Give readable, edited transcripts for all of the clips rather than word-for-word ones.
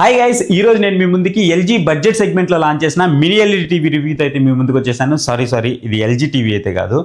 Hi guys, ఈ రోజు నేను మీ ముందుకి ఎల్జీ బడ్జెట్ సెగ్మెంట్లో లాంచ్ చేసిన మినీ ఎల్ఈడి టీవీ రివ్యూతో అయితే మీ ముందుకు వచ్చేసాను. సారీ ఇది ఎల్జీ టీవీ అయితే కాదు,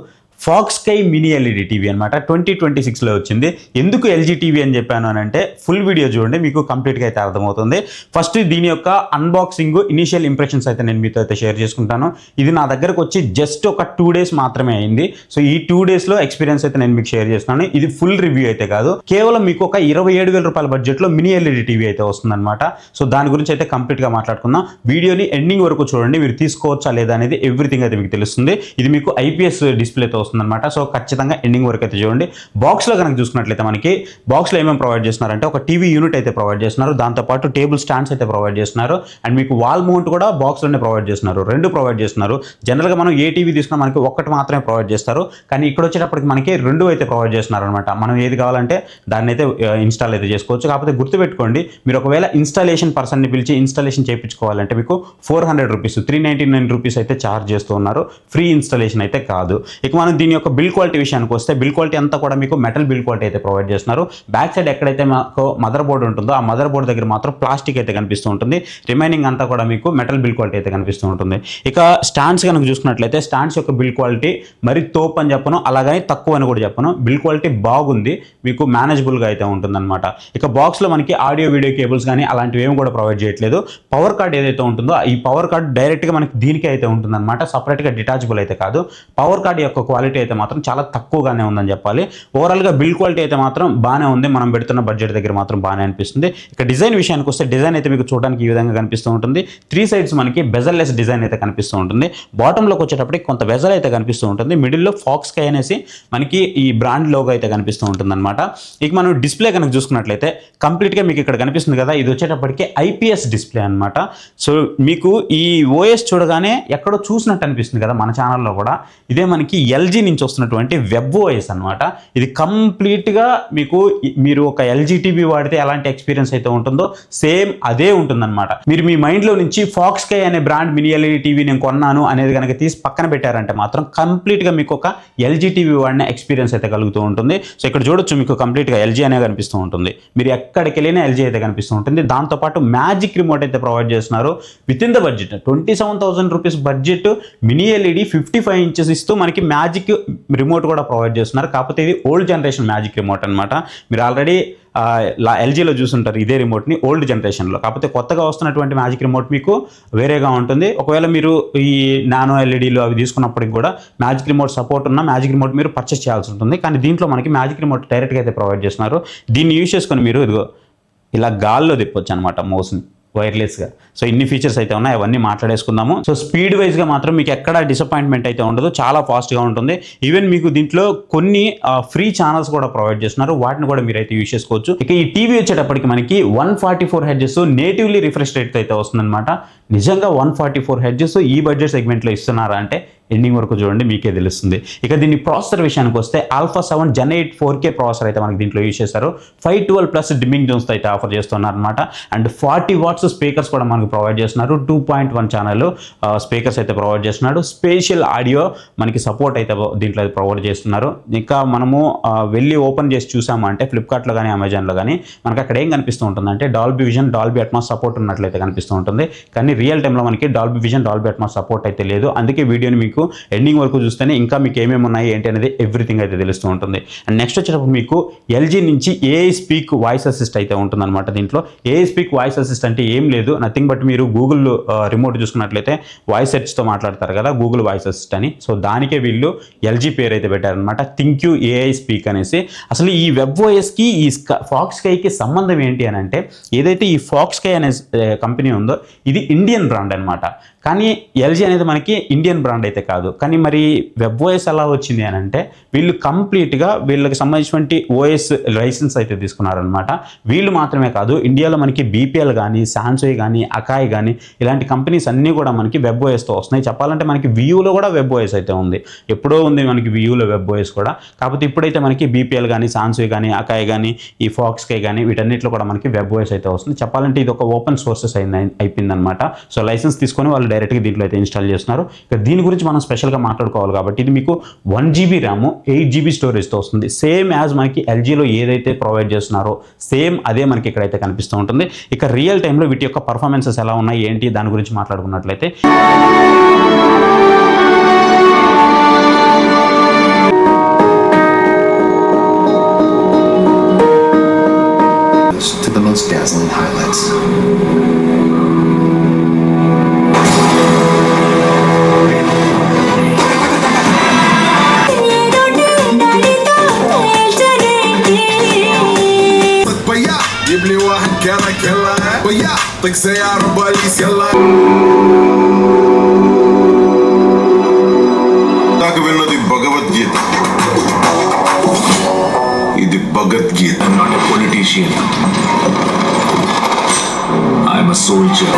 ఫాక్స్కై మినీ ఎల్ఈడి టీవీ అనమాట. 2026లో వచ్చింది. ఎందుకు ఎల్జీ టీవీ అని చెప్పాను అని అంటే ఫుల్ వీడియో చూడండి, మీకు కంప్లీట్గా అయితే అర్థమవుతుంది. ఫస్ట్ దీని యొక్క అన్బాక్సింగ్ ఇనీషియల్ ఇంప్రెషన్స్ అయితే నేను మీతో అయితే షేర్ చేసుకుంటాను. ఇది నా దగ్గరకు వచ్చి జస్ట్ ఒక 2 days మాత్రమే అయింది. సో ఈ 2 daysలో ఎక్స్పీరియన్స్ అయితే నేను మీకు షేర్ చేస్తున్నాను. ఇది ఫుల్ రివ్యూ అయితే కాదు, కేవలం మీకు ఒక 27,000 రూపాయల బడ్జెట్లో మినీ ఎల్ఈడి టీవీ అయితే వస్తుందన్నమాట. సో దాని గురించి అయితే కంప్లీట్గా మాట్లాడుకుందాం. వీడియోని ఎండింగ్ వరకు చూడండి, మీరు తీసుకోవచ్చా లేదా అనేది ఎవ్రీథింగ్ అయితే మీకు తెలుస్తుంది. ఇది మీకు ఐపీఎస్ డిస్ప్లేతో వస్తుందన్నమాట. సో ఖచ్చితంగా ఎండింగ్ వరకు అయితే చూడండి. బాక్స్లో కనుక చూసుకున్నట్లయితే మనకి బాక్స్లో ఏమేమి ప్రొవైడ్ చేస్తున్నారంటే ఒక టీవీ యూనిట్ అయితే ప్రొవైడ్ చేస్తున్నారు, దాంతోపాటు టేబుల్ స్టాండ్స్ అయితే ప్రొవైడ్ చేస్తున్నారు, అండ్ మీకు వాల్ మౌంట్ కూడా బాక్స్లోనే ప్రొవైడ్ చేస్తున్నారు. 2 ప్రొవైడ్ చేస్తున్నారు. జనరల్గా మనం ఏ టీవీ తీసుకున్నా మనకి ఒక్కటి మాత్రమే ప్రొవైడ్ చేస్తారు, కానీ ఇక్కడ వచ్చేటప్పటికి మనకి 2 అయితే ప్రొవైడ్ చేస్తున్నారు అనమాట. మనం ఏది కావాలంటే దాన్ని అయితే ఇన్స్టాల్ అయితే చేసుకోవచ్చు. కాకపోతే గుర్తుపెట్టుకోండి, మీరు ఒకవేళ ఇన్స్టాలేషన్ పర్సన్ని పిలిచి ఇన్స్టాలేషన్ చేయించుకోవాలంటే మీకు 400 రూపీస్ 399 రూపీస్ అయితే ఛార్జ్ చేస్తూ ఉన్నారు. ఫ్రీ ఇన్స్టాలేషన్ అయితే కాదు. ఇక మనం దీని యొక్క బిల్ క్వాలిటీ విషయానికి వస్తే బిల్ క్వాలిటీ అంతా కూడా మీకు మెటల్ బిల్ క్వాలిటీ అయితే ప్రొవైడ్ చేస్తున్నారు. బ్యాక్ సైడ్ ఎక్కడైతే మాకు మదర్ బోర్డ్ ఉంటుందో ఆ మదర్ బోర్డ్ దగ్గర మాత్రం ప్లాస్టిక్ అయితే కనిపిస్తూ ఉంటుంది. రిమైనింగ్ అంతా కూడా మీకు మెటల్ బిల్ క్వాలిటీ అయితే కనిపిస్తూ ఉంటుంది. ఇక స్టాండ్స్ కనుక చూసుకున్నట్లయితే స్టాండ్స్ యొక్క బిల్ క్వాలిటీ మరి తోపు అని చెప్పను, అలాగని తక్కువ అని కూడా చెప్పను. బిల్ క్వాలిటీ బాగుంది, మీకు మేనేజబుల్గా అయితే ఉంటుందన్నమాట. ఇక బాక్స్లో మనకి ఆడియో వీడియో కేబుల్స్ కానీ అలాంటివి ఏమి కూడా ప్రొవైడ్ చేయట్లేదు. పవర్ కార్డ్ ఏదైతే ఉంటుందో ఈ పవర్ కార్డ్ డైరెక్ట్గా మనకి దీనికే అయితే ఉంటుందన్నమాట, సపరేట్గా డిటాచబుల్ అయితే కాదు. పవర్ కార్డ్ యొక్క క్వాలిటీ అయితే మాత్రం చాలా తక్కువగానే ఉందని చెప్పాలి. ఓవరాల్గా బిల్ క్వాలిటీ అయితే మాత్రం బాగానే ఉంది, మనం పెడుతున్న బడ్జెట్ దగ్గర మాత్రం బాగానే అనిపిస్తుంది. ఇక డిజైన్ విషయానికి వస్తే డిజైన్ అయితే మీకు చూడడానికి ఈ విధంగా కనిపిస్తూ ఉంటుంది. 3 sides మనకి బెజల్లెస్ డిజైన్ అయితే కనిపిస్తూ ఉంటుంది. బాటంలోకి వచ్చేటప్పటికి కొంత బెజల్ అయితే కనిపిస్తూ ఉంటుంది. మిడిల్లో ఫాక్స్కై అనేసి మనకి ఈ బ్రాండ్ లోగో అయితే కనిపిస్తూ ఉంటుంది అనమాట. ఇక మనం డిస్ప్లే కనుక చూసుకున్నట్లయితే కంప్లీట్గా మీకు ఇక్కడ కనిపిస్తుంది కదా, ఇది వచ్చేటప్పటికి ఐపీఎస్ డిస్ప్లే అనమాట. సో మీకు ఈ ఓఎస్ చూడగానే ఎక్కడో చూసినట్టు అనిపిస్తుంది కదా, మన ఛానల్లో కూడా ఇదే మనకి ఎల్జీ నుంచి వస్తున్నటువంటి వెబ్ ఓఎస్ అనమాట. ఇది కంప్లీట్గా మీకు మీరు ఒక ఎల్జీ టీవీ వాడితే ఎలాంటి ఎక్స్పీరియన్స్ అయితే ఉంటుందో సేమ్ అదే ఉంటుందన్నమాట. మీరు మీ మైండ్లో నుంచి ఫాక్స్కై అనే బ్రాండ్ మినీ ఎల్ఈడి టీవీ నేను కొన్నాను అనేది కనుక తీసి పక్కన పెట్టారంటే మాత్రం కంప్లీట్గా మీకు ఒక ఎల్జీ టీవీ వాడిన ఎక్స్పీరియన్స్ అయితే కలుగుతూ ఉంటుంది. సో ఇక్కడ చూడొచ్చు, మీకు కంప్లీట్గా ఎల్జీ అనే కనిపిస్తూ ఉంటుంది. మీరు ఎక్కడికి వెళ్ళినా ఎల్జీ అయితే కనిపిస్తూ ఉంటుంది. దాంతోపాటు మ్యాజిక్ రిమోట్ అయితే ప్రొవైడ్ చేస్తున్నారు with in the budget. 27,000 rupees budget mini LED 55 inches ఇస్తూ మనకి మ్యాజిక్ రిమోట్ కూడా ప్రొవైడ్ చేస్తున్నారు. కాకపోతే ఇది ఓల్డ్ జనరేషన్ మ్యాజిక్ రిమోట్ అనమాట. మీరు ఆల్రెడీ ఎల్జీలో చూసుంటారు ఇదే రిమోట్ని ఓల్డ్ జనరేషన్లో. కాకపోతే కొత్తగా వస్తున్నటువంటి మ్యాజిక్ రిమోట్ మీకు వేరేగా ఉంటుంది. ఒకవేళ మీరు ఈ నానో ఎల్ఈడీలు అవి తీసుకున్నప్పటికి కూడా మ్యాజిక్ రిమోట్ సపోర్ట్ ఉన్న మ్యాజిక్ రిమోట్ మీరు పర్చేస్ చేయాల్సి ఉంటుంది. కానీ దీంట్లో మనకి మ్యాజిక్ రిమోట్ డైరెక్ట్గా అయితే ప్రొవైడ్ చేస్తున్నారు. దీన్ని యూజ్ చేసుకొని మీరు ఇదిగో ఇలా గాల్లో తిప్పొచ్చు అనమాట మౌస్ని వైర్లెస్గా. సో ఇన్ని ఫీచర్స్ అయితే ఉన్నాయి, అవన్నీ మాట్లాడేసుకుందాము. సో స్పీడ్ వైజ్గా మాత్రం మీకు ఎక్కడ డిసప్పాయింట్మెంట్ అయితే ఉండదు, చాలా ఫాస్ట్గా ఉంటుంది. ఈవెన్ మీకు దీంట్లో కొన్ని ఫ్రీ ఛానల్స్ కూడా ప్రొవైడ్ చేస్తున్నారు, వాటిని కూడా మీరు అయితే యూజ్ చేసుకోవచ్చు. ఇక ఈ టీవీ వచ్చేటప్పటికి మనకి 144 Hz నేటివ్లీ రిఫ్రెష్ రేట్ అయితే వస్తుందన్నమాట. నిజంగా 144 Hz ఈ బడ్జెట్ సెగ్మెంట్లో ఇస్తున్నారా అంటే ఎండింగ్ వరకు చూడండి, మీకే తెలుస్తుంది. ఇక దీని ప్రాసెసర్ విషయానికి వస్తే Alpha 7 Gen 8 4K ప్రాసెసర్ అయితే మనకి దీంట్లో యూజ్ చేశారు. 512+ డిమ్మింగ్ జోన్స్తో అయితే ఆఫర్ చేస్తున్నారు అనమాట. అండ్ 40 watts స్పీకర్స్ కూడా మనకు ప్రొవైడ్ చేస్తున్నారు. 2.1 ఛానల్ స్పీకర్స్ అయితే ప్రొవైడ్ చేస్తున్నారు. స్పేషియల్ ఆడియో మనకి సపోర్ట్ అయితే దీంట్లో అయితే ప్రొవైడ్ చేస్తున్నారు. ఇంకా మనము వెళ్ళి ఓపెన్ చేసి చూసాము అంటే ఫ్లిప్కార్ట్లో కానీ అమెజాన్లో కానీ మనకి అక్కడ ఏం కనిపిస్తూ ఉంటుందంటే Dolby vision Dolby Atmos support ఉన్నట్లయితే కనిపిస్తూ ఉంటుంది. కానీ రియల్ టైంలో మనకి Dolby vision Dolby Atmos support అయితే లేదు. అందుకే వీడియోని మీకు ఎండింగ్ వరకు చూస్తేనే ఇంకా మీకు ఏమేమి ఉన్నాయి ఏంటి అనేది ఎవ్రీథింగ్ అయితే తెలుస్తూ ఉంటుంది. అండ్ నెక్స్ట్ వచ్చేటప్పుడు మీకు ఎల్జీ నుంచి ఏఐ స్పీక్ వాయిస్ అసిస్ట్ అయితే ఉంటుందన్నమాట. దీంట్లో ఏఐ స్పీక్ వాయిస్ అసిస్ట్ అంటే ఏం లేదు, నథింగ్ బట్ మీరు గూగుల్ రిమోట్ చూసుకున్నట్లయితే వాయిస్ సెర్చ్తో మాట్లాడతారు కదా, గూగుల్ వాయిస్ అసిస్ట్ అని. సో దానికే వీళ్ళు ఎల్జీ పేరు అయితే పెట్టారనమాట, థింక్ యూ ఏఐ స్పీక్ అనేసి. అసలు ఈ వెబ్ ఓఎస్కి ఈ ఫాక్స్కైకి సంబంధం ఏంటి అని అంటే, ఏదైతే ఈ ఫాక్స్కై అనే కంపెనీ ఉందో ఇది ఇండియన్ బ్రాండ్ అనమాట. కానీ ఎల్జీ అనేది మనకి ఇండియన్ బ్రాండ్ అయితే కాదు. కానీ మరి వెబ్ ఓఎస్ ఎలా వచ్చింది అని అంటే వీళ్ళు కంప్లీట్గా వీళ్ళకి సంబంధించినటువంటి ఓఎస్ లైసెన్స్ అయితే తీసుకున్నారనమాట. వీళ్ళు మాత్రమే కాదు, ఇండియాలో మనకి బీపీఎల్ కానీ శాంసోయ్ కానీ అకాయ్ కానీ ఇలాంటి కంపెనీస్ అన్నీ కూడా మనకి వెబ్ ఓఎస్తో వస్తున్నాయి. చెప్పాలంటే మనకి వియూలో కూడా వెబ్ ఓఎస్ అయితే ఉంది, ఎప్పుడో ఉంది మనకి వియూలో వెబ్ ఓఎస్ కూడా. కాకపోతే ఇప్పుడైతే మనకి బీపీఎల్ కానీ శాంసోయ్ కానీ అకాయ్ కానీ ఈ ఫాక్స్కై కానీ వీటన్నిటిలో కూడా మనకి వెబ్ ఓఎస్ అయితే వస్తుంది. చెప్పాలంటే ఇది ఒక ఓపెన్ సోర్సెస్ అయిపోయిందనమాట. సో లైసెన్స్ తీసుకొని వాళ్ళు డైరెక్ట్గా దీంట్లో అయితే ఇన్స్టాల్ చేస్తున్నారు. ఇక దీని గురించి మనం స్పెషల్గా మాట్లాడుకోవాలి కాబట్టి ఇది మీకు 1 GB ర్యామ్ 8 GB స్టోరేజ్తో వస్తుంది. సేమ్ యాజ్ మనకి ఎల్జీలో ఏదైతే ప్రొవైడ్ చేస్తున్నారో సేమ్ అదే మనకి ఇక్కడైతే కనిపిస్తూ ఉంటుంది. ఇక రియల్ టైంలో వీటి యొక్క పర్ఫార్మెన్సెస్ ఎలా ఉన్నాయి ఏంటి దాని గురించి మాట్లాడుకున్నట్లయితే to the most dazzling highlights. भैया ये भी वाहन क्या ना खेला है भैया तक से यार बाली सेला तक विनोदी भगवद्गीता ఇది Bhagavad Gita. I'm not a politician. I'm a soldier.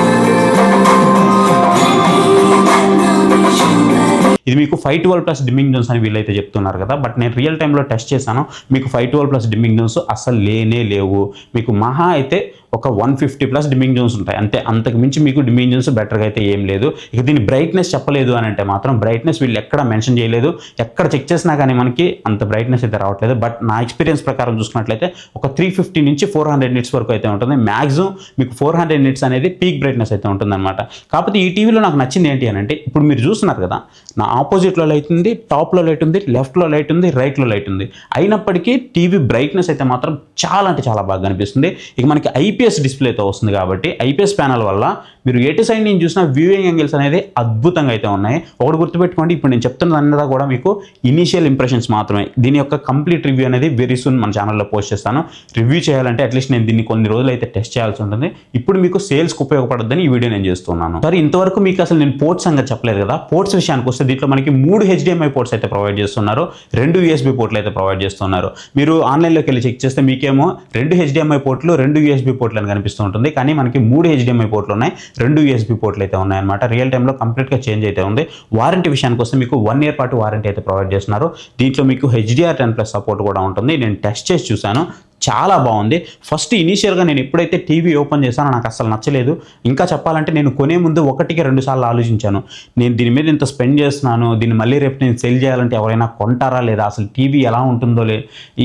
ఇది మీకు 512+ డిమ్మింగ్ జోన్స్ అని వీళ్ళైతే చెప్తున్నారు కదా, బట్ నేను రియల్ టైంలో టెస్ట్ చేశాను. మీకు 512+ డిమ్మింగ్ జోన్స్ అస్సలు లేనే లేవు. మీకు మహా అయితే ఒక 150+ డిమ్మింగ్ జోన్స్ ఉంటాయి అంతే. అంతకు మించి మీకు డిమ్మింగ్ జోన్స్ బెటర్గా అయితే ఏం లేదు. ఇక దీని బ్రైట్నెస్ చెప్పలేదు అని అంటే మాత్రం బ్రైట్నెస్ వీళ్ళు ఎక్కడ మెన్షన్ చేయలేదు. ఎక్కడ చెక్ చేసినా కానీ మనకి అంత బ్రైట్నెస్ అయితే రావట్లేదు. బట్ నా ఎక్స్పీరియన్స్ ప్రకారం చూసుకున్నట్లయితే ఒక 350 నుంచి 400 నిట్స్ వరకు అయితే ఉంటుంది. మ్యాక్సిమం మీకు 400 నిట్స్ అనేది పీక్ బ్రైట్నెస్ అయితే ఉంటుందన్నమాట. కాకపోతే ఈ టీవీలో నాకు నచ్చింది ఏంటి అని అంటే ఇప్పుడు మీరు చూస్తున్నారు కదా, నా ఆపోజిట్లో లైట్ ఉంది, టాప్లో లైట్ ఉంది, లెఫ్ట్లో లైట్ ఉంది, రైట్లో లైట్ ఉంది. అయినప్పటికీ టీవీ బ్రైట్నెస్ అయితే మాత్రం చాలా అంటే చాలా బాగా అనిపిస్తుంది. ఇక మనకి ఐపీఎస్ డిస్ప్లేతో వస్తుంది కాబట్టి ఐపీఎస్ ప్యానల్ వల్ల మీరు ఎటు సైడ్ నుంచి చూసిన వ్యూయింగ్ యాంగిల్స్ అనేది అద్భుతంగా అయితే ఉన్నాయి. ఒకటి గుర్తుపెట్టుకోండి, ఇప్పుడు నేను చెప్తున్నదంతా కూడా మీకు ఇనీషియల్ ఇంప్రెషన్స్ మాత్రమే. దీని యొక్క కంప్లీట్ రివ్యూ అనేది వెరీ సూన్ మన ఛానల్లో పోస్ట్ చేస్తాను. రివ్యూ చేయాలంటే అట్లీస్ట్ నేను దీన్ని కొన్ని రోజులు అయితే టెస్ట్ చేయాల్సి ఉంటుంది. ఇప్పుడు మీకు సేల్స్కి ఉపయోగపడద్దని ఈ వీడియో నేను చేస్తున్నాను. సరే, ఇంతవరకు మీకు అసలు నేను పోర్ట్స్ సంగతి చెప్పలేదు కదా. పోర్ట్స్ విషయానికి వస్తే దీంట్లో మనకి 3 HDMI పోర్ట్స్ అయితే ప్రొవైడ్ చేస్తున్నారు, 2 USB పోర్ట్లు అయితే ప్రొవైడ్ చేస్తున్నారు. మీరు ఆన్లైన్లోకి వెళ్ళి చెక్ చేస్తే మీకేమో 2 HDMI పోర్ట్లు 2 USB పోర్ట్లు అని కనిపిస్తూ ఉంటుంది. కానీ మనకి 3 HDMI పోర్ట్లు ఉన్నాయి, 2 USB పోర్ట్లు అయితే ఉన్నాయన్నమాట. రియల్ టైంలో కంప్లీట్గా చేంజ్ అయితే ఉంది. వారంటీ విషయానికి వస్తే మీకు 1 year పాటు వారంటీ అయితే ప్రొవైడ్ చేస్తున్నారు. దీంట్లో మీకు HDR10+ సపోర్ట్ కూడా ఉంటుంది. నేను టెస్ట్ చేసి చూశాను, చాలా బాగుంది. ఫస్ట్ ఇనీషియల్గా నేను ఎప్పుడైతే టీవీ ఓపెన్ చేశానో నాకు అసలు నచ్చలేదు. ఇంకా చెప్పాలంటే నేను కొనే ముందు 1-2 సార్లు ఆలోచించాను, నేను దీని మీద ఇంత స్పెండ్ చేస్తున్నాను, దీన్ని మళ్ళీ రేపు నేను సెల్ చేయాలంటే ఎవరైనా కొంటారా లేదా, అసలు టీవీ ఎలా ఉంటుందో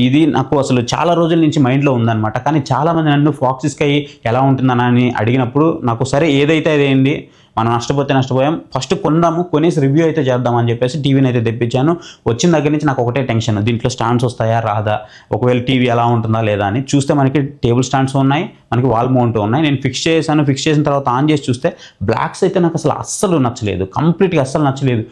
ఇది నాకు అసలు చాలా రోజుల నుంచి మైండ్లో ఉందన్నమాట. కానీ చాలామంది నన్ను ఫాక్స్ స్కై ఎలా ఉంటుందని అడిగినప్పుడు నాకు సరే ఏదైతే అదేంది, మనం నష్టపోయాం, ఫస్ట్ కొందాము, కొనేసి రివ్యూ అయితే చేద్దామని చెప్పేసి టీవీని అయితే తెప్పించాను. వచ్చిన దగ్గర నుంచి నాకు ఒకటే టెన్షన్, దీంట్లో స్టాండ్స్ వస్తాయా రాదా, ఒకవేళ టీవీ ఎలా ఉంటుందా లేదా అని. చూస్తే మనకి టేబుల్ స్టాండ్స్ ఉన్నాయి, మనకి వాల్ మౌంట్ ఉన్నాయి. నేను ఫిక్స్ చేశాను, ఫిక్స్ చేసిన తర్వాత ఆన్ చేసి చూస్తే బ్లాక్స్ అయితే నాకు అస్సలు నచ్చలేదు, కంప్లీట్గా అస్సలు నచ్చలేదు.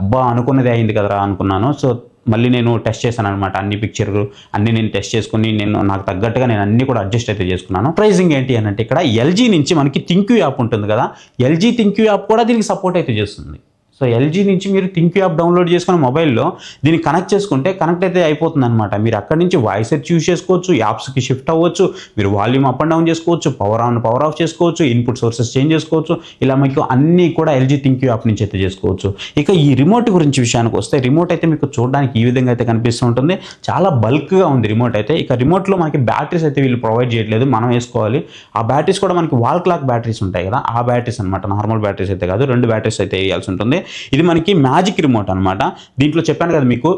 అబ్బా అనుకున్నది అయింది కదరా అనుకున్నాను. సో మళ్ళీ నేను టెస్ట్ చేశాను అనమాట. అన్ని పిక్చర్లు అన్నీ నేను టెస్ట్ చేసుకుని నాకు తగ్గట్టుగా నేను అన్నీ కూడా అడ్జస్ట్ అయితే చేసుకున్నాను. ప్రైజింగ్ ఏంటి అని అంటే ఇక్కడ ఎల్జీ నుంచి మనకి థింక్యూ యాప్ ఉంటుంది కదా, ఎల్జీ థింక్యూ యాప్ కూడా దీనికి సపోర్ట్ అయితే చేస్తుంది. సో ఎల్జీ నుంచి మీరు థింక్యూ యాప్ డౌన్లోడ్ చేసుకుని మొబైల్లో దీన్ని కనెక్ట్ చేసుకుంటే కనెక్ట్ అయితే అయిపోతుంది అనమాట. మీరు అక్కడి నుంచి వాయిస్ సెట్ యూజ్ చేసుకోవచ్చు, యాప్స్కి షిఫ్ట్ అవ్వచ్చు, మీరు వాల్యూమ్ అప్ అండ్ డౌన్ చేసుకోవచ్చు, పవర్ ఆన్ పవర్ ఆఫ్ చేసుకోవచ్చు, ఇన్పుట్ సోర్సెస్ చేంజ్ చేసుకోవచ్చు. ఇలా మీకు అన్నీ కూడా ఎల్జీ థింక్యూ యాప్ నుంచి అయితే చేసుకోవచ్చు. ఇక ఈ రిమోట్ గురించి విషయానికి వస్తే రిమోట్ అయితే మీకు చూడడానికి ఈ విధంగా అయితే కనిపిస్తూ ఉంటుంది. చాలా బల్క్గా ఉంది రిమోట్ అయితే. ఇక రిమోట్లో మనకి బ్యాటరీస్ అయితే వీళ్ళు ప్రొవైడ్ చేయట్లేదు, మనం వేసుకోవాలి. ఆ బ్యాటరీస్ కూడా మనకి వాల్ క్లాక్ బ్యాటరీస్ ఉంటాయి కదా, ఆ బ్యాటరీస్ అనమాట. నార్మల్ బ్యాటరీస్ అయితే కాదు, 2 బ్యాటరీస్ అయితే వేయాల్సి ఉంటుంది. ఇది మనకి మ్యాజిక్ రిమోట్ అనమాట. దీంట్లో చెప్పాను కదా మీకు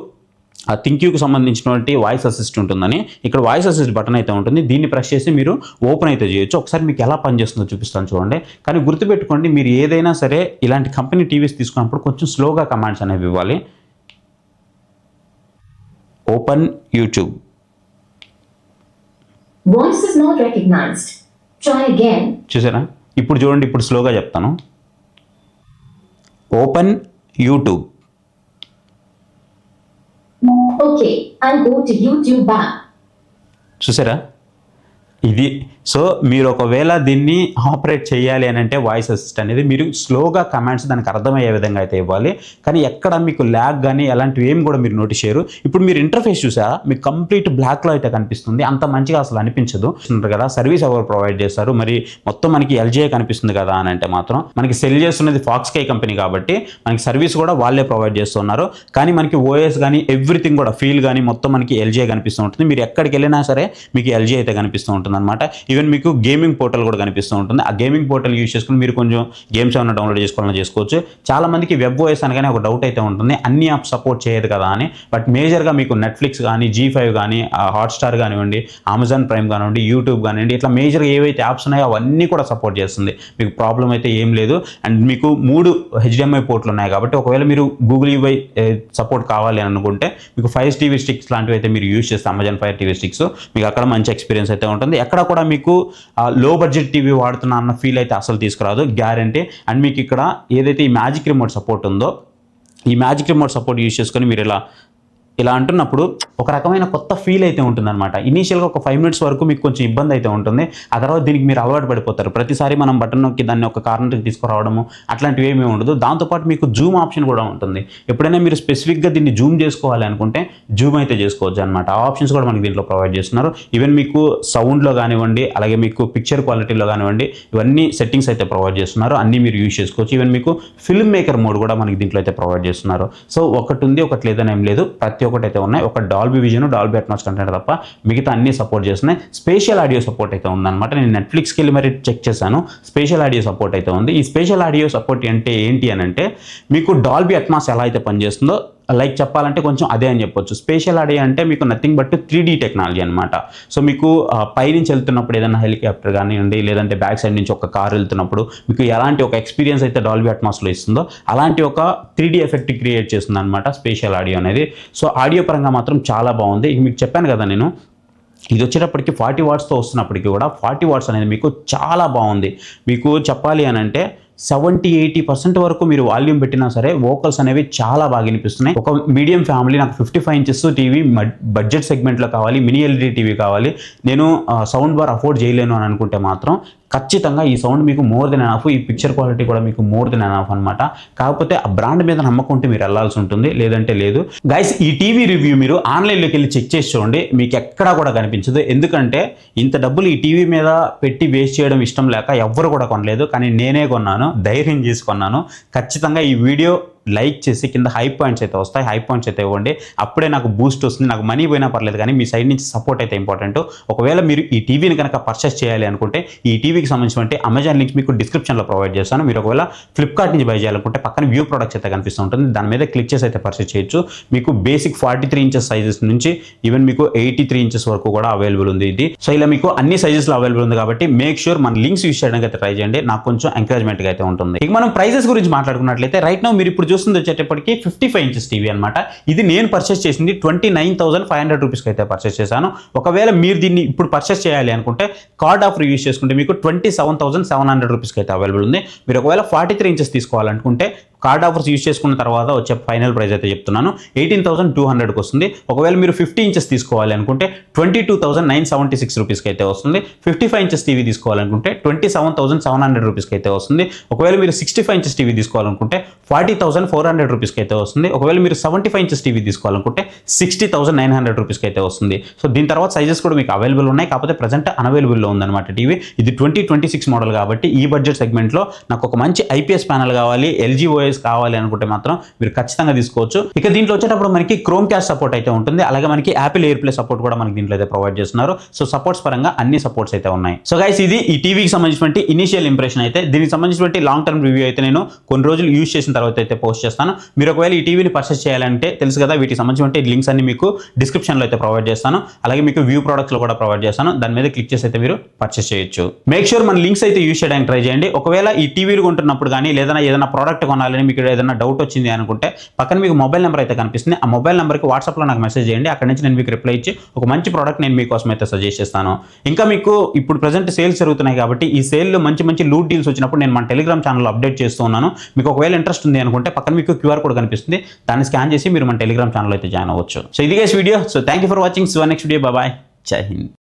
ఆ థింక్యూకి సంబంధించినటువంటి వాయిస్ అసిస్ట్ ఉంటుందని. ఇక్కడ వాయిస్ అసిస్ట్ బటన్ అయితే ఉంటుంది, దీన్ని ప్రెస్ చేసి మీరు ఓపెన్ అయితే చేయొచ్చు. ఒకసారి మీకు ఎలా పనిచేస్తుందో చూపిస్తాను చూడండి. కానీ గుర్తుపెట్టుకోండి, మీరు ఏదైనా సరే ఇలాంటి కంపెనీ టీవీస్ తీసుకున్నప్పుడు కొంచెం స్లోగా కమాండ్స్ అనేవి ఇవ్వాలి. Open YouTube. Voice is not recognized. Try again. చూసారా, ఇప్పుడు చూడండి, ఇప్పుడు స్లోగా చెప్తాను. Open YouTube. Okay, I'll go to YouTube app. చూసారా, ఇది. సో మీరు ఒకవేళ దీన్ని ఆపరేట్ చేయాలి అని అంటే వాయిస్ అసిస్ట్ అనేది మీరు స్లోగా కమాండ్స్ దానికి అర్థమయ్యే విధంగా అయితే ఇవ్వాలి. కానీ ఎక్కడ మీకు ల్యాగ్ కానీ అలాంటివి ఏమి కూడా మీరు నోటీస్ చేయరు. ఇప్పుడు మీరు ఇంటర్ఫేస్ చూసారా, మీకు కంప్లీట్ బ్లాక్లో అయితే కనిపిస్తుంది, అంత మంచిగా అసలు అనిపించదు కదా. సర్వీస్ ఎవరు ప్రొవైడ్ చేస్తారు, మరి మొత్తం మనకి ఎల్జీ కనిపిస్తుంది కదా అని అంటే మాత్రం మనకి సెల్ చేస్తున్నది ఫాక్స్కై కంపెనీ కాబట్టి మనకి సర్వీస్ కూడా వాళ్ళే ప్రొవైడ్ చేస్తున్నారు. కానీ మనకి ఓఎస్ కానీ ఎవ్రీథింగ్ కూడా ఫీల్ కానీ మొత్తం మనకి ఎల్జీ కనిపిస్తూ ఉంటుంది. మీరు ఎక్కడికి వెళ్ళినా సరే మీకు ఎల్జీ అయితే కనిపిస్తూ ఉంటుంది అనమాట. ఈవెన్ మీకు గేమింగ్ పోర్టల్ కూడా కనిపిస్తూ ఉంటుంది. ఆ గేమింగ్ పోర్టల్ యూస్ చేసుకుని మీరు కొంచెం గేమ్స్ ఏమైనా డౌన్లోడ్ చేసుకోవాలని చేసుకోవచ్చు. చాలా మందికి వెబ్ ఓఎస్ అనగానే ఒక డౌట్ అయితే ఉంటుంది, అన్ని యాప్స్ సపోర్ట్ చేయదు కదా అని. బట్ మేజర్గా మీకు నెట్ఫ్లిక్స్ కానీ, G5 కానీ, హాట్స్టార్ కానివ్వండి, అమెజాన్ ప్రైమ్ కానివ్వండి, యూట్యూబ్ కానివ్వండి, ఇట్లా మేజర్గా ఏవైతే యాప్స్ ఉన్నాయో అవన్నీ కూడా సపోర్ట్ చేస్తుంది. మీకు ప్రాబ్లం అయితే ఏం లేదు. అండ్ మీకు 3 HDMI పోర్ట్లు ఉన్నాయి కాబట్టి ఒకవేళ మీరు గూగుల్ UI సపోర్ట్ కావాలి అని అనుకుంటే మీకు ఫైర్ టీవీ స్టిక్స్ లాంటివి అయితే మీరు యూజ్ చేస్తే అమెజాన్ ఫైర్ టీవీ స్టిక్స్ మీకు అక్కడ మంచి ఎక్స్పీరియన్స్ అయితే ఉంటుంది. ఎక్కడ కూడా మీకు లో బడ్జెట్ టీవీ వాడుతున్నా అన్న ఫీల్ అయితే అసలు తీసుకురాదు, గ్యారంటీ. అండ్ మీకు ఇక్కడ ఏదైతే ఈ మ్యాజిక్ రిమోట్ సపోర్ట్ ఉందో, ఈ మ్యాజిక్ రిమోట్ సపోర్ట్ యూజ్ చేసుకొని మీరు ఇలా అంటున్నప్పుడు ఒక రకమైన కొత్త ఫీల్ అయితే ఉంటుందన్నమాట. ఇనీషియల్గా ఒక 5 minutes వరకు మీకు కొంచెం ఇబ్బంది అయితే ఉంటుంది. ఆ తర్వాత దీనికి మీరు అలవాటు పడిపోతారు. ప్రతిసారి మనం బటన్ నొక్కి దాన్ని ఒక కార్నర్కి తీసుకురావడము అట్లాంటివి ఏమీ ఉండదు. దాంతోపాటు మీకు జూమ్ ఆప్షన్ కూడా ఉంటుంది. ఎప్పుడైనా మీరు స్పెసిఫిక్గా దీన్ని జూమ్ చేసుకోవాలి అనుకుంటే జూమ్ అయితే చేసుకోవచ్చు అనమాట. ఆ ఆప్షన్స్ కూడా మనకి దీంట్లో ప్రొవైడ్ చేస్తున్నారు. ఈవెన్ మీకు సౌండ్లో కానివ్వండి, అలాగే మీకు పిక్చర్ క్వాలిటీలో కానివ్వండి, ఇవన్నీ సెట్టింగ్స్ అయితే ప్రొవైడ్ చేస్తున్నారు. అన్నీ మీరు యూజ్ చేసుకోవచ్చు. ఈవెన్ మీకు ఫిల్మ్ మేకర్ మోడ్ కూడా మనకి దీంట్లో అయితే ప్రొవైడ్ చేస్తున్నారు. సో ఒకటి ఉంది, ఒకటి లేదని ఏం లేదు, ప్రతి ఒక్కటి అయితే ఉన్నాయి. ఒక Dolby vision, Dolby Atmos content తప్ప మిగతా అన్ని సపోర్ట్ చేస్తున్నాయి. స్పేషియల్ ఆడియో సపోర్ట్ అయితే ఉందన్నమాట. నేను నెట్ఫ్లిక్స్కి వెళ్ళి మరి చెక్ చేశాను, స్పేషియల్ ఆడియో సపోర్ట్ అయితే ఉంది. ఈ స్పేషియల్ ఆడియో సపోర్ట్ అంటే ఏంటి అని అంటే, మీకు డాల్బీ అట్మాస్ ఎలా అయితే పనిచేస్తుందో లైక్ చెప్పాలంటే కొంచెం అదే అని చెప్పొచ్చు. స్పేషియల్ ఆడియో అంటే మీకు నథింగ్ బట్ 3D టెక్నాలజీ అనమాట. సో మీకు పైనుంచి వెళ్తున్నప్పుడు ఏదైనా హెలికాప్టర్ కానివ్వండి, లేదంటే బ్యాక్ సైడ్ నుంచి ఒక కార్ వెళ్తున్నప్పుడు మీకు ఎలాంటి ఒక ఎక్స్పీరియన్స్ అయితే డాల్బీ అట్మాస్లో ఇస్తుందో అలాంటి ఒక 3D ఎఫెక్ట్ క్రియేట్ చేస్తుంది అనమాట స్పేషియల్ ఆడియో అనేది. సో ఆడియో పరంగా మాత్రం చాలా బాగుంది. మీకు చెప్పాను కదా నేను, ఇది వచ్చేటప్పటికి 40 wattsతో వస్తున్నప్పటికీ కూడా 40 watts అనేది మీకు చాలా బాగుంది. మీకు చెప్పాలి అని అంటే 70-80% వరకు మీరు వాల్యూమ్ పెట్టినా సరే వోకల్స్ అనేవి చాలా బాగా వినిపిస్తున్నాయి. ఒక మీడియం ఫ్యామిలీ, నాకు 55 inches టీవీ బడ్జెట్ సెగ్మెంట్లో కావాలి, మినీ ఎల్ఈడి టీవీ కావాలి, నేను సౌండ్ బార్ అఫోర్డ్ చేయలేను అని అనుకుంటే మాత్రం ఖచ్చితంగా ఈ సౌండ్ మీకు మోర్ దెన్ ఎనఫ్. ఈ పిక్చర్ క్వాలిటీ కూడా మీకు మోర్ దెన్ ఎనఫ్ అనమాట. కాకపోతే ఆ బ్రాండ్ మీద నమ్మకం ఉంటే మీరు వెళ్ళాల్సి ఉంటుంది, లేదంటే లేదు. గైస్, ఈ టీవీ రివ్యూ మీరు ఆన్లైన్లోకి వెళ్ళి చెక్ చేసి చూడండి, మీకు ఎక్కడా కూడా కనిపించదు. ఎందుకంటే ఇంత డబ్బులు ఈ టీవీ మీద పెట్టి వేస్ట్ చేయడం ఇష్టం లేక ఎవ్వరు కూడా కొనలేదు, కానీ నేనే కొన్నాను, ధైర్యం చేసుకున్నాను. ఖచ్చితంగా ఈ వీడియో లైక్ చేసి కింద హై పాయింట్స్ అయితే వస్తాయి, హై పాయింట్స్ అయితే ఇవ్వండి. అప్పుడే నాకు బూస్ట్ వస్తుంది. నాకు మనీ పోయినా పర్లేదు, కానీ మీ సైడ్ నుంచి సపోర్ట్ అయితే ఇంపార్టెంట్. ఒకవేళ మీరు ఈ టీవీని కనుక పర్చేస్ చేయాలి అనుకుంటే ఈ టీవీకి సంబంధించిన అమెజాన్ లింక్స్ మీకు డిస్క్రిప్షన్లో ప్రొవైడ్ చేస్తాను. మీరు ఒకవేళ ఫ్లిప్కార్ట్ నుంచి బై చేయాలనుకుంటే పక్కన వ్యూ ప్రొడక్ట్స్ అయితే కనిపిస్తూ ఉంటుంది, దాని మీద క్లిక్ చేసి అయితే పర్చేస్ చేయొచ్చు. మీకు బేసిక్ 43 inches సైజెస్ నుంచి ఈవెన్ మీకు 83 inches వరకు కూడా అవైలబుల్ ఉంది ఇది. సో ఇలా మీకు అన్ని సైజెస్లో అవైలబుల్ ఉంది కాబట్టి మేక్ షూర్ మన లింక్స్ యూస్ చేయడానికి అయితే ట్రై చేయండి. నాకు కొంచెం ఎంకరేజ్మెంట్గా అయితే ఉంటుంది. ఇక మనం ప్రైజెస్ గురించి మాట్లాడుకున్నట్లయితే రైట్ నౌ మీరు ఇప్పుడు చూస్తుంది వచ్చేటప్పటికి 55 inches టీవీ అనమాట. ఇది నేను పర్చేస్ చేసింది 29,500 రూపీస్కి అయితే పర్చేస్ చేశాను. ఒకవేళ మీరు దీన్ని ఇప్పుడు పర్చేస్ చేయాలి అనుకుంటే కార్డ్ ఆఫర్ యూస్ చేసుకుంటే మీకు 27,700 రూపీస్కి అయితే అవైలబుల్ ఉంది. మీరు ఒకవేళ 43 inches తీసుకోవాలనుకుంటే కార్డ్ ఆఫర్స్ యూస్ చేసుకున్న తర్వాత వచ్చే ఫైనల్ ప్రైస్ అయితే చెప్తున్నాను 18,200కి వస్తుంది. ఒకవేళ మీరు 50 inches తీసుకోవాలి అనుకుంటే 22,976 రూపీస్కి అయితే వస్తుంది. 55 inches టీవీ తీసుకోవాలనుకుంటే 27,700 రూపీస్కి అయితే వస్తుంది. ఒకవేళ మీరు 65 inches టీవీ తీసుకోవాలనుకుంటే 40,400 రూపీస్కి అయితే వస్తుంది. ఒకవేళ మీరు 75 inches టీవీ తీసుకోవాలనుకుంటే 60,900 రూపీస్కి అయితే వస్తుంది. సో దీని తర్వాత సైజెస్ కూడా మీకు అవైలబుల్ ఉన్నాయి, కాకపోతే ప్రజెంట్ అన్అవైలబుల్లో ఉందన్నమాట టీవీ. ఇది 2026 మోడల్ కాబట్టి ఈ బడ్జెట్ సెగ్మెంట్లో నాకు ఒక మంచి IPS ప్యానల్ కావాలి, LG OS కావాలి అనుకుంటే మాత్రం మీరు ఖచ్చితంగా తీసుకోవచ్చు. ఇక దీంట్లో వచ్చేటప్పుడు మనకి క్రోమ్ క్యాస్ట్ సపోర్ట్ అయితే ఉంటుంది, అలాగే మనకి యాపిల్ ఎయిర్ ప్లే సపోర్ట్ కూడా మనకి దీంట్లో అయితే ప్రొవైడ్ చేస్తున్నారు. సో సపోర్ట్స్ పరంగా అన్ని సపోర్ట్స్ అయితే ఉన్నాయి. సో గైస్, ఇది ఈ టీవీకి సంబంధించినటువంటి ఇనిషియల్ ఇంప్రెషన్ అయితే. దీనికి సంబంధించినటువంటి లాంగ్ టర్మ్ రివ్యూ అయితే నేను కొన్ని రోజులు యూజ్ చేసిన తర్వాత అయితే పోస్ట్ చేస్తాను. మీరు ఒకవేళ ఈ టీవీని పర్చేస్ చేయాలంటే తెలుసు కదా, వీటికి సంబంధించిన లింక్స్ అన్ని మీకు డిస్క్రిప్షన్లో అయితే ప్రొవైడ్ చేస్తాను, అలాగే మీకు వ్యూ ప్రొడక్ట్స్లో కూడా ప్రొవైడ్ చేస్తాను. దాని మీద క్లిక్ చేసి అయితే మీరు పర్చేస్ చేయొచ్చు. మేక్ షూర్ మన లింక్స్ అయితే యూజ్ చేయడానికి ట్రై చేయండి. ఒకవేళ ఈ టీవీలు కొంటున్నప్పుడు కానీ ఏదైనా ప్రోడక్ట్ కొనాలని మీకు ఏదైనా డౌట్ వచ్చింది అనుకుంటే పక్కన మీకు మొబైల్ నెంబర్ అయితే కనిపిస్తుంది. ఆ మొబైల్ నెంబర్కి వాట్సాప్లో నాకు మెసేజ్ చేయండి. అక్కడ నుంచి నేను మీకు రిప్లై ఇచ్చి ఒక మంచి ప్రోడక్ట్ నేను మీకోసం అయితే సజెస్ట్ చేస్తాను. ఇంకా మీకు ఇప్పుడు ప్రజెంట్ సేల్స్ జరుగుతున్నాయి కాబట్టి ఈ సేల్లో మంచి మంచి లూట్ డీల్స్ వచ్చినప్పుడు నేను మన టెలిగ్రామ్ ఛానల్లో అప్డేట్ చేస్తూ ఉన్నాను. మీకు ఒకవేళ ఇంట్రెస్ట్ ఉంది అనుకుంటే పక్కన మీకు QR కోడ్ కనిపిస్తుంది, దాన్ని స్కాన్ చేసి మీరు మన టెలిగ్రామ్ ఛానల్ అయితే జాయిన్ అవ్వచ్చు. సో ఇది guys video. So thank you for watching. So next video. Bye, Jai Hind.